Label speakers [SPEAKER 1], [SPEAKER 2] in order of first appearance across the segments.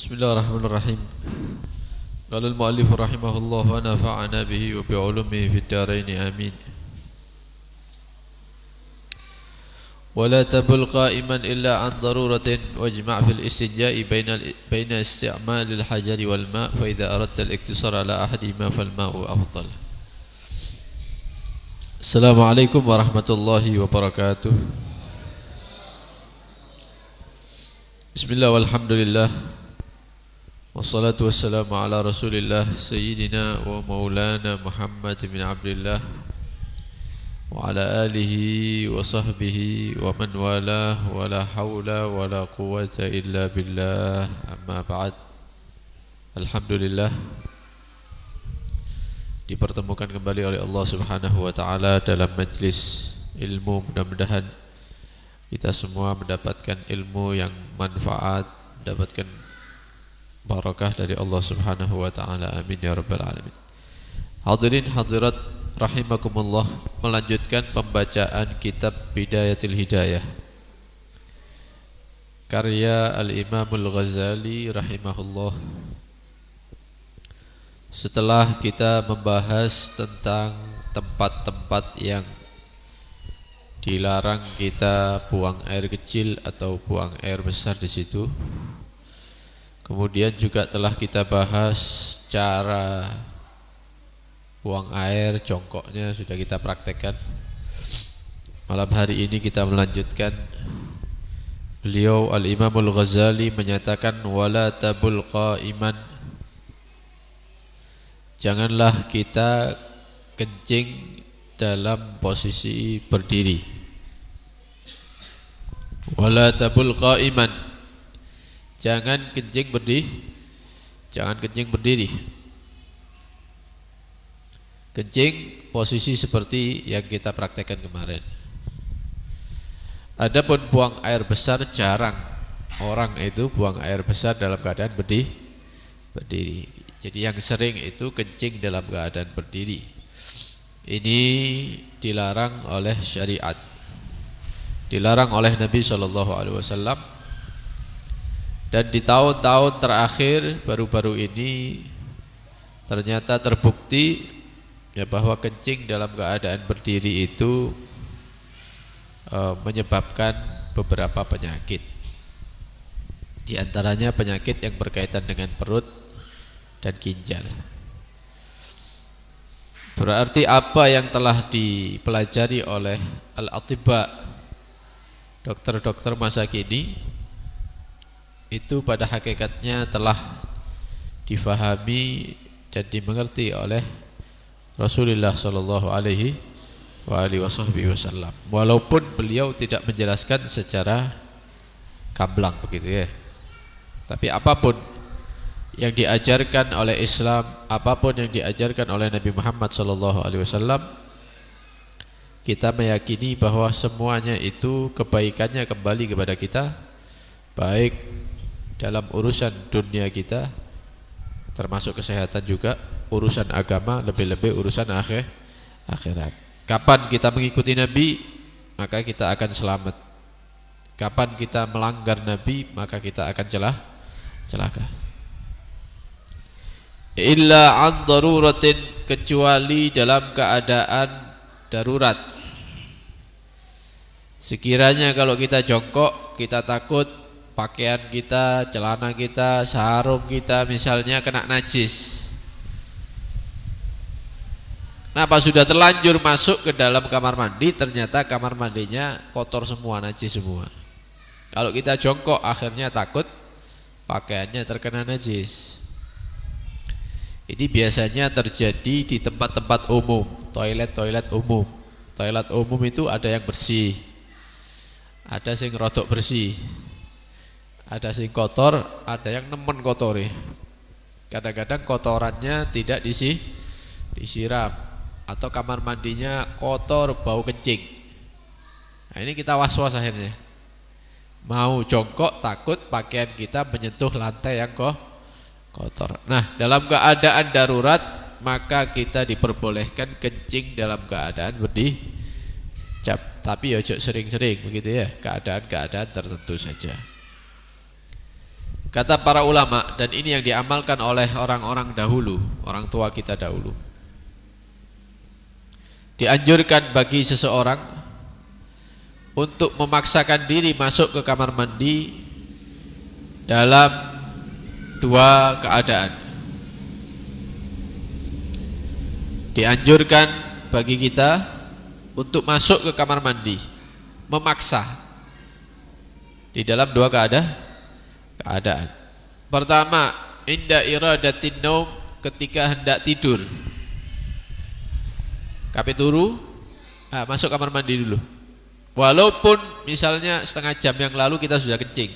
[SPEAKER 1] Bismillahirrahmanirrahim. Qala al-mu'allif rahimahullah wa nafa'ana bihi wa bi'ulumihi fid dharain amin. Wa la tabul qa'iman illa an daruratin wajma' fil istinja'i baina isti'mal al-hajari wal ma' fa idza aradta al-iktisar ala ahadihima fal ma'u afdal. Assalamualaikum warahmatullahi wabarakatuh. Bismillah walhamdulillah. Wassalatu wassalamu ala rasulillah Sayyidina wa maulana Muhammad bin Abdullah wa ala alihi wa sahbihi wa man walah wa la hawla wa la quwwata illa billah. Amma ba'd. Alhamdulillah, dipertemukan kembali oleh Allah subhanahu wa ta'ala dalam majlis ilmu. Mudah-mudahan kita semua mendapatkan ilmu yang manfaat, mendapatkan barakah dari Allah subhanahu wa ta'ala. Amin ya rabbal alamin. Hadirin hadirat rahimakumullah, melanjutkan pembacaan kitab Bidayatul Hidayah karya Al-Imamul Ghazali rahimahullah. Setelah kita membahas tentang tempat-tempat yang dilarang kita buang air kecil atau buang air besar di situ, kemudian juga telah kita bahas cara buang air, jongkoknya sudah kita praktekkan. Malam hari ini kita melanjutkan. Beliau Al-Imamul Ghazali menyatakan wala tabul qa'iman, janganlah kita kencing dalam posisi berdiri. Wala tabul qa'iman, jangan kencing berdiri. Jangan kencing berdiri. Kencing posisi seperti yang kita praktekkan kemarin. Adapun buang air besar, jarang orang itu buang air besar dalam keadaan berdiri. Jadi yang sering itu kencing dalam keadaan berdiri. Ini dilarang oleh syariat, dilarang oleh Nabi SAW. Dan di tahun-tahun terakhir baru-baru ini ternyata terbukti ya bahwa kencing dalam keadaan berdiri itu menyebabkan beberapa penyakit. Di antaranya penyakit yang berkaitan dengan perut dan ginjal. Berarti apa yang telah dipelajari oleh al-atibba, dokter-dokter masa kini, itu pada hakikatnya telah difahami dan dimengerti oleh Rasulullah sallallahu alaihi wasallam. Walaupun beliau tidak menjelaskan secara gamblang begitu ya. Tapi apapun yang diajarkan oleh Islam, apapun yang diajarkan oleh Nabi Muhammad sallallahu alaihi wasallam, kita meyakini bahwa semuanya itu kebaikannya kembali kepada kita, baik dalam urusan dunia kita termasuk kesehatan juga, urusan agama, lebih-lebih urusan akhirat. Kapan kita mengikuti Nabi, maka kita akan selamat. Kapan kita melanggar Nabi, maka kita akan celaka. Illa an daruratin, kecuali dalam keadaan darurat. Sekiranya kalau kita jongkok, kita takut pakaian kita, celana kita, sarung kita misalnya kena najis. Kenapa? Sudah terlanjur masuk ke dalam kamar mandi, ternyata kamar mandinya kotor semua, najis semua. Kalau kita jongkok, akhirnya takut pakaiannya terkena najis. Ini biasanya terjadi di tempat-tempat umum, toilet umum. Toilet umum itu ada yang bersih, ada yang rodok bersih, ada yang kotor, ada yang nemen kotori. Kadang-kadang kotorannya tidak disiram, atau kamar mandinya kotor, bau kencing. Nah, ini kita was-was akhirnya. Mau jongkok takut pakaian kita menyentuh lantai yang kotor. Nah, dalam keadaan darurat maka kita diperbolehkan kencing dalam keadaan berdiri. Tapi ojo sering-sering begitu ya, keadaan-keadaan tertentu saja. Kata para ulama, dan ini yang diamalkan oleh orang-orang dahulu, orang tua kita dahulu. Dianjurkan bagi seseorang untuk memaksakan diri masuk ke kamar mandi dalam dua keadaan. Dianjurkan bagi kita untuk masuk ke kamar mandi, memaksa di dalam dua keadaan. Pertama, inda iradatin naum, ketika hendak tidur. Kape turu, masuk kamar mandi dulu. Walaupun misalnya setengah jam yang lalu kita sudah kencing,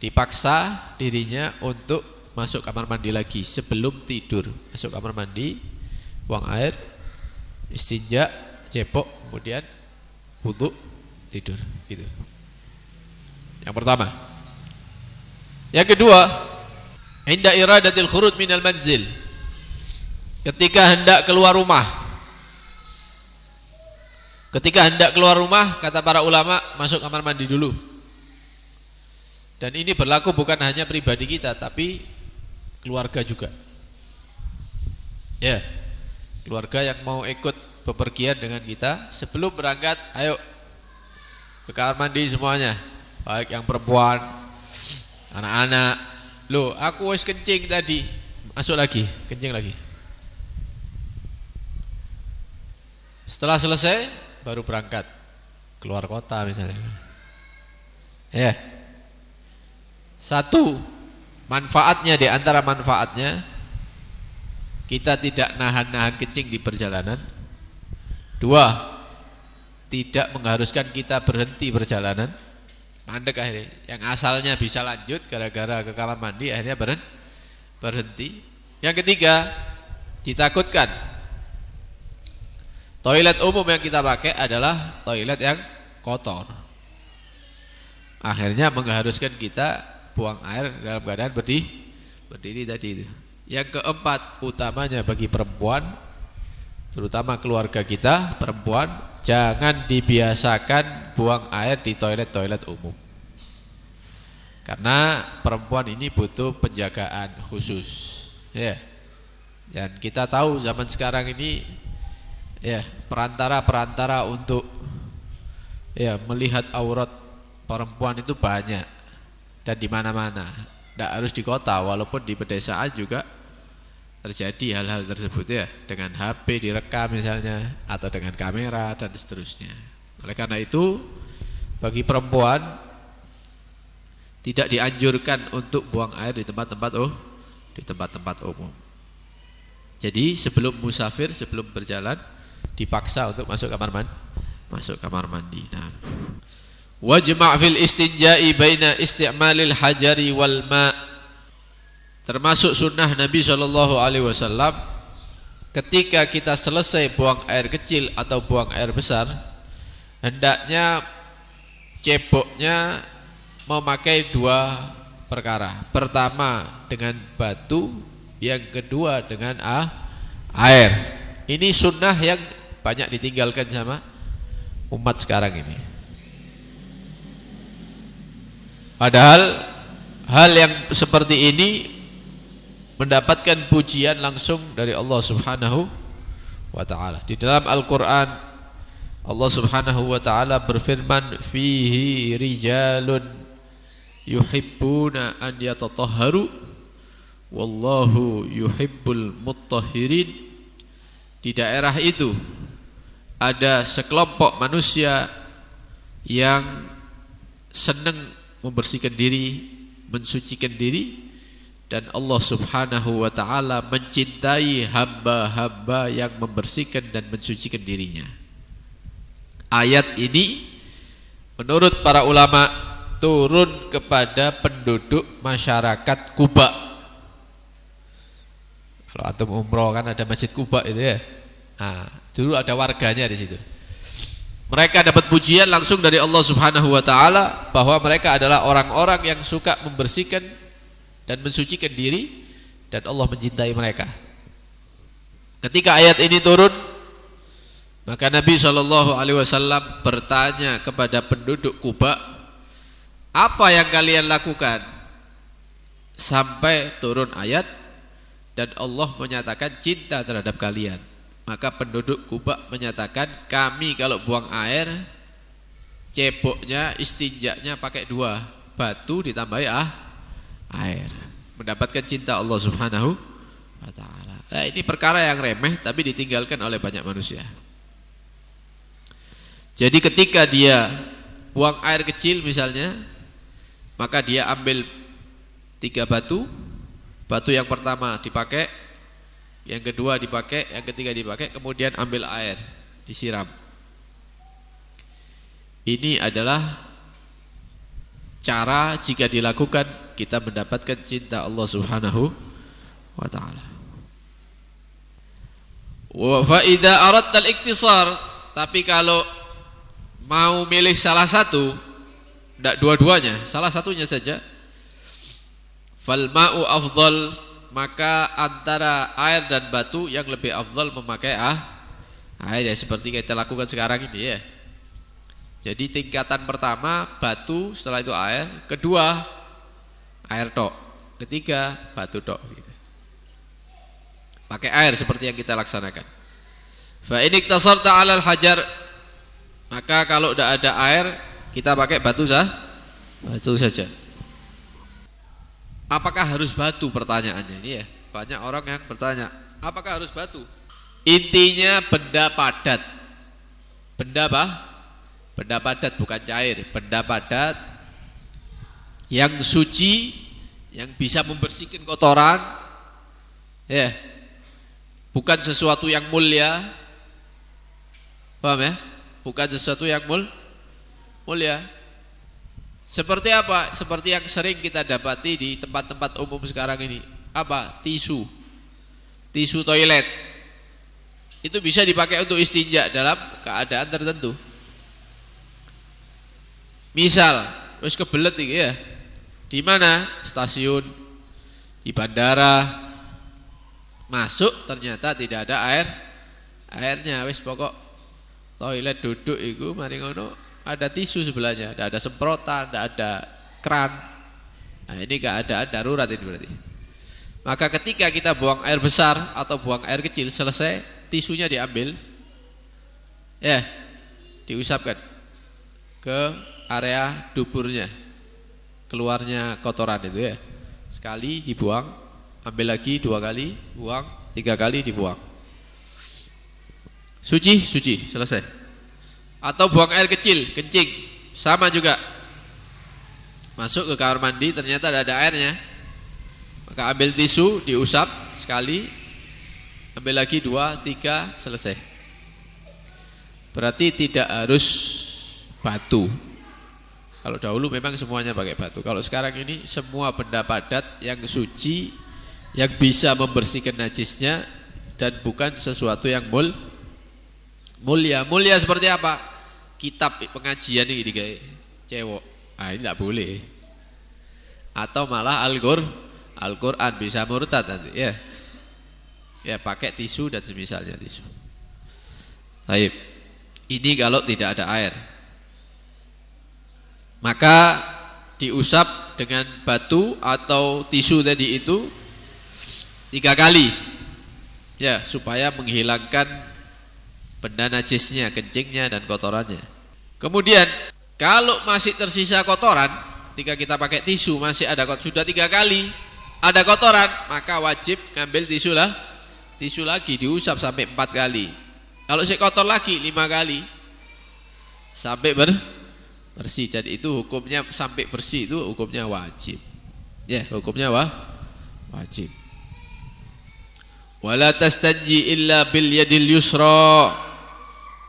[SPEAKER 1] dipaksa dirinya untuk masuk kamar mandi lagi sebelum tidur. Masuk kamar mandi, buang air, istinja, cepok, kemudian wudu, tidur. Gitu. Yang pertama. Yang kedua, inda iradatil khuruj minal manzil, ketika hendak keluar rumah. Ketika hendak keluar rumah, kata para ulama, masuk kamar mandi dulu. Dan ini berlaku bukan hanya pribadi kita, tapi keluarga juga. Ya, keluarga yang mau ikut bepergian dengan kita, sebelum berangkat, ayo ke kamar mandi semuanya. Baik yang perempuan, anak-anak. Loh, aku wis kencing tadi. Masuk lagi, kencing lagi. Setelah selesai baru berangkat keluar kota misalnya. Ya. Satu, manfaatnya, di antara manfaatnya, kita tidak nahan-nahan kencing di perjalanan. Dua, tidak mengharuskan kita berhenti perjalanan. Mandek akhirnya, yang asalnya bisa lanjut gara-gara ke kamar mandi akhirnya berhenti. Yang ketiga, ditakutkan toilet umum yang kita pakai adalah toilet yang kotor. Akhirnya mengharuskan kita buang air dalam keadaan berdiri tadi itu. Yang keempat, utamanya bagi perempuan, terutama keluarga kita perempuan, jangan dibiasakan buang air di toilet-toilet umum. Karena perempuan ini butuh penjagaan khusus. Ya. Dan kita tahu zaman sekarang ini, ya, perantara untuk melihat aurat perempuan itu banyak dan di mana-mana. Tidak harus di kota, walaupun di pedesaan juga terjadi hal-hal tersebut, ya, dengan HP direkam misalnya, atau dengan kamera dan seterusnya. Oleh karena itu, bagi perempuan tidak dianjurkan untuk buang air di tempat-tempat umum. Jadi sebelum musafir, sebelum berjalan, dipaksa untuk masuk kamar mandi. Nah. Wajma' fil istinja'i baina isti'malil hajari wal ma'. Termasuk sunnah Nabi SAW, ketika kita selesai buang air kecil atau buang air besar, hendaknya ceboknya memakai dua perkara. Pertama dengan batu, yang kedua dengan air. Ini sunnah yang banyak ditinggalkan sama umat sekarang ini. Padahal hal yang seperti ini mendapatkan pujian langsung dari Allah Subhanahu wa ta'ala. Di dalam Al-Quran, Allah Subhanahu wa ta'ala berfirman, fihi rijalun yuhibbuna an yatatahharu wallahu yuhibbul muttahhirin. Di daerah itu ada sekelompok manusia yang senang membersihkan diri, mensucikan diri, dan Allah Subhanahu wa ta'ala mencintai hamba-hamba yang membersihkan dan mensucikan dirinya. Ayat ini menurut para ulama turun kepada penduduk masyarakat Kuba. Kalau antum umroh kan ada Masjid Kuba itu, ya. Nah, dulu ada warganya di situ. Mereka dapat pujian langsung dari Allah Subhanahu wa ta'ala bahwa mereka adalah orang-orang yang suka membersihkan dan mensucikan diri, dan Allah mencintai mereka. Ketika ayat ini turun, maka Nabi SAW bertanya kepada penduduk Kuba, apa yang kalian lakukan sampai turun ayat dan Allah menyatakan cinta terhadap kalian. Maka penduduk Kuba menyatakan, kami kalau buang air, ceboknya, istinjaknya pakai 2 batu ditambahi air, mendapatkan cinta Allah Subhanahu wa ta'ala. Nah, ini perkara yang remeh tapi ditinggalkan oleh banyak manusia. Jadi ketika dia buang air kecil misalnya, maka dia ambil 3 batu. Batu yang pertama dipakai, yang kedua dipakai, yang ketiga dipakai, kemudian ambil air, disiram. Ini adalah cara jika dilakukan kita mendapatkan cinta Allah Subhanahu wa ta'ala. Wa fa idza aradta al-iktisar, tapi kalau mau milih salah satu, tidak dua-duanya, salah satunya saja, fal ma'u afdal, maka antara air dan batu yang lebih afdal memakai air, ya seperti kita lakukan sekarang ini ya. Jadi tingkatan pertama batu, setelah itu air, kedua air tok, ketiga batu tok gitu. Pakai air seperti yang kita laksanakan. Fa in iktasarta 'alal hajar, maka kalau tidak ada air kita pakai batu saja. Apakah harus batu, pertanyaannya ini ya. Banyak orang yang bertanya, apakah harus batu? Intinya benda padat. Benda apa? Benda padat, bukan cair. Benda padat yang suci, yang bisa membersihkan kotoran, ya. Bukan sesuatu yang mulia. Paham ya? Bukan sesuatu yang mulia. Seperti apa? Seperti yang sering kita dapati di tempat-tempat umum sekarang ini. Apa? Tisu. Tisu toilet. Itu bisa dipakai untuk istinja dalam keadaan tertentu. Misal, wis kebelet iki ya. Di mana? Stasiun, di bandara. Masuk ternyata tidak ada airnya, wis pokok toilet duduk iku mari ngono ada tisu sebelahnya, tidak ada semprotan, tidak ada keran. Nah, ini keadaan darurat ini berarti. Maka ketika kita buang air besar atau buang air kecil, selesai, tisunya diambil, ya, diusapkan ke area duburnya, keluarnya kotoran itu ya. Sekali dibuang, ambil lagi 2 kali, buang 3 kali, dibuang. Suci, selesai. Atau buang air kecil, kencing, sama juga. Masuk ke kamar mandi, ternyata tidak ada airnya, maka ambil tisu, diusap sekali, ambil lagi 2, 3, selesai. Berarti tidak harus batu. Kalau dahulu memang semuanya pakai batu. Kalau sekarang ini semua benda padat yang suci, yang bisa membersihkan najisnya, dan bukan sesuatu yang mulia. Mulia seperti apa? Kitab pengajian ini kayak cewek. Ini tidak boleh. Atau malah Al-Quran bisa murtad nanti ya. Ya pakai tisu dan semisalnya tisu. Baik. Ini kalau tidak ada air, maka diusap dengan batu atau tisu tadi itu 3 kali, ya, supaya menghilangkan benda najisnya, kencingnya dan kotorannya. Kemudian kalau masih tersisa kotoran, ketika kita pakai tisu masih ada kotoran, sudah 3 kali ada kotoran, maka wajib ngambil tisu lagi, diusap sampai 4 kali. Kalau si kotor lagi 5 kali sampai bersih. Jadi itu hukumnya sampai bersih, itu hukumnya wajib. Ya, hukumnya wajib. Wala tastanji illa bil yadil yusra,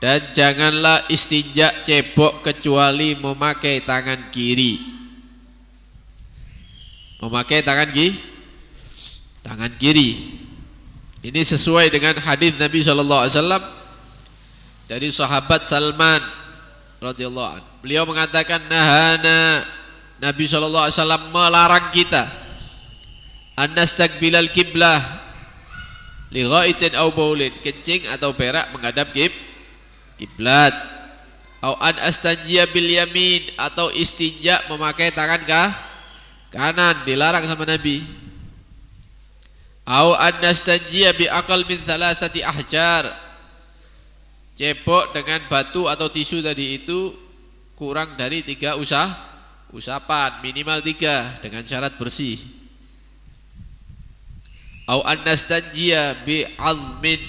[SPEAKER 1] dan janganlah istinja cebok kecuali memakai tangan kiri. Memakai tangan kiri. Ini sesuai dengan hadis Nabi SAW dari sahabat Salman radhiyallahu anhu. Beliau mengatakan, nahana, Nabi SAW melarang kita annastaqbilal qiblah li ghaitin aw baulin, kencing atau berak menghadap kiblat, au an astanjiya bil yamin, atau istinja memakai tangan kanan, dilarang sama Nabi. Au annastanjiya bi aqal min thalathati ahjar, cebok dengan batu atau tisu tadi itu kurang dari 3 usapan, minimal 3 dengan syarat bersih. Au annastanjiya bi azmin,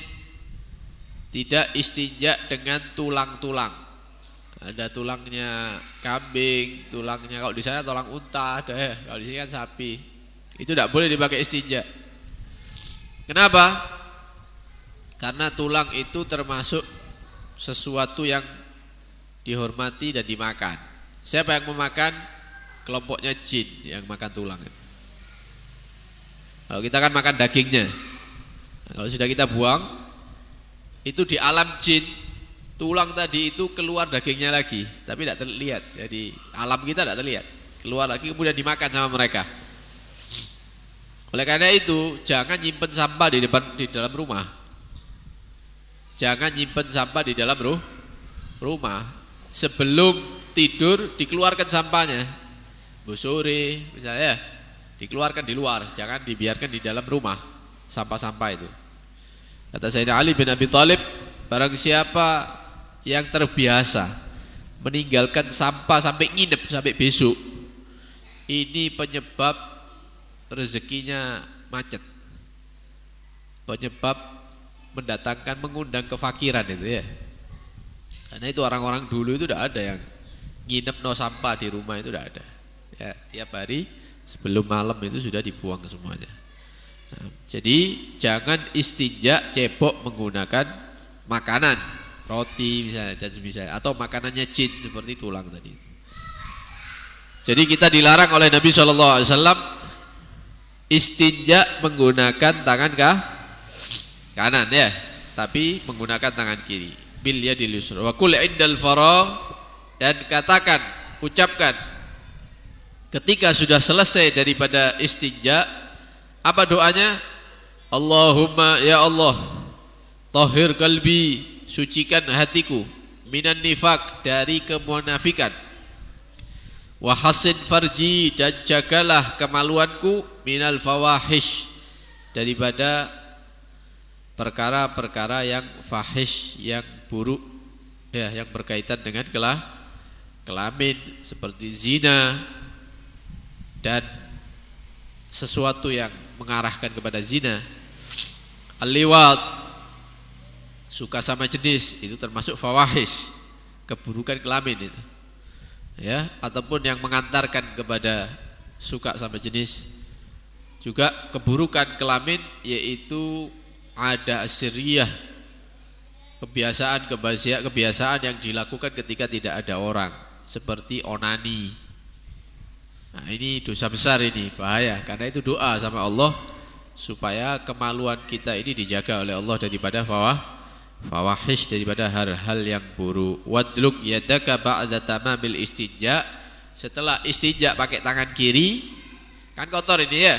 [SPEAKER 1] tidak istinja dengan tulang-tulang. Ada tulangnya kambing, tulangnya kalau di sana tulang unta, ada ya. Kalau di sini kan sapi. Itu tidak boleh dipakai istinja. Kenapa? Karena tulang itu termasuk sesuatu yang dihormati dan dimakan. Siapa yang memakan? Kelompoknya jin yang makan tulang itu. Kalau kita kan makan dagingnya. Nah, kalau sudah kita buang, itu di alam jin, tulang tadi itu keluar dagingnya lagi, tapi tidak terlihat. Jadi alam kita tidak terlihat. Keluar lagi kemudian dimakan sama mereka. Oleh karena itu, jangan nyimpen sampah di dalam rumah. Jangan nyimpen sampah di dalam rumah. Sebelum tidur dikeluarkan sampahnya. Sore misalnya, dikeluarkan di luar, jangan dibiarkan di dalam rumah sampah-sampah itu. Kata Sayyidina Ali bin Abi Thalib, barang siapa yang terbiasa meninggalkan sampah sampai nginep sampai besok, ini penyebab rezekinya macet, penyebab mendatangkan, mengundang kefakiran itu ya. Karena itu orang-orang dulu itu tidak ada yang nginep no sampah di rumah, itu tidak ada ya. Tiap hari sebelum malam itu sudah dibuang semuanya. Nah, jadi jangan istinja cebok menggunakan makanan, roti misalnya dan semisal, atau makanannya jin seperti tulang tadi. Jadi kita dilarang oleh Nabi SAW istinja menggunakan tangan kanan ya, tapi menggunakan tangan kiri. Bil yadil yusra. Wa qul indal faragh, dan katakan, ucapkan ketika sudah selesai daripada istinja, apa doanya? Allahumma ya Allah, tahhir qalbi, sucikan hatiku, minan nifaq, dari kemunafikan, wa hasin farji, dan jagalah kemaluanku, minal fawahish, daripada perkara-perkara yang fahish, yang buruk ya, yang berkaitan dengan kelamin seperti zina dan sesuatu yang mengarahkan kepada zina. Al-liwat, suka sama jenis, itu termasuk fawahish, keburukan kelamin itu ya, ataupun yang mengantarkan kepada suka sama jenis. Juga keburukan kelamin yaitu ada asiriyah, kebiasaan yang dilakukan ketika tidak ada orang, seperti onani. Nah, ini dosa besar, ini bahaya, karena itu doa sama Allah supaya kemaluan kita ini dijaga oleh Allah daripada fawahish, daripada hal-hal yang buruk. Wadluk yadaka ba'da tamamil istinja, setelah istinja pakai tangan kiri, kan kotor ini ya,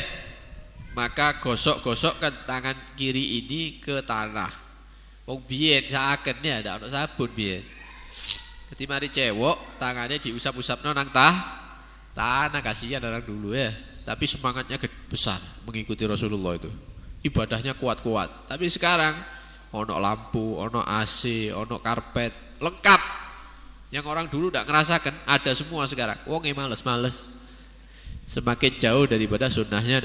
[SPEAKER 1] maka gosok-gosokkan tangan kiri ini ke tanah. Wong biyen saaken ya ndak ono sabun biyen. Dadi mari cewek tangannya diusap-usapno nang tanah, kasihan orang dulu ya. Tapi semangatnya besar mengikuti Rasulullah itu. Ibadahnya kuat-kuat. Tapi sekarang ono lampu, ono AC, ono karpet, lengkap. Yang orang dulu ndak ngerasakan, ada semua sekarang. Wong males-males. Semakin jauh daripada sunnahnya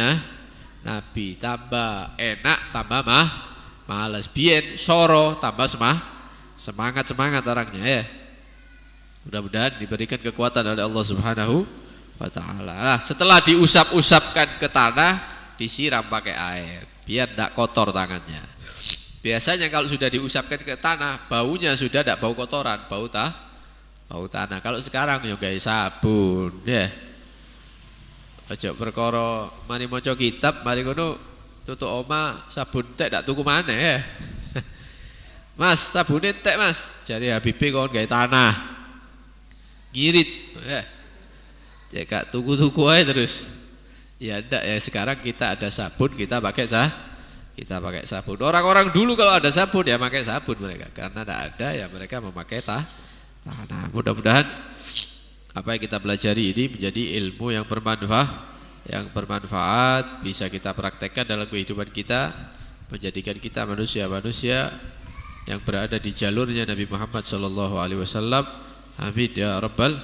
[SPEAKER 1] Nabi, tambah enak, tambah malas. Biyen soro, tambah semangat orangnya ya. Mudah-mudahan diberikan kekuatan oleh Allah Subhanahu wa ta'ala. Nah, setelah diusap-usapkan ke tanah, disiram pakai air biar tidak kotor tangannya. Biasanya kalau sudah diusapkan ke tanah, baunya sudah tidak bau kotoran, bau tanah. Kalau sekarang ya guys, sabun ya. Aja perkara mari maca kitab, mari ngono tutuk oma sabun tek ndak tuku maneh ya. Mas, sabune tek Mas. Jare Habibe kon gawe tanah. Ngirit ya. Cek tuku-tuku aja terus. Ya ndak ya, sekarang kita ada sabun, kita pakai sabun. Orang-orang dulu kalau ada sabun ya pakai sabun mereka. Karena ndak ada ya mereka memakai tanah. Mudah-mudahan apa yang kita pelajari ini menjadi ilmu yang bermanfaat, bisa kita praktekkan dalam kehidupan kita, menjadikan kita manusia-manusia yang berada di jalurnya Nabi Muhammad sallallahu alaihi wasallam. Amin ya rabbal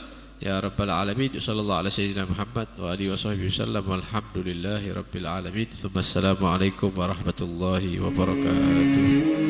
[SPEAKER 1] alamin. Sallallahu alaihi sayyidina Muhammad wa alihi wasallam. Walhamdulillahi rabbil alamin. Assalamualaikum warahmatullahi wabarakatuh.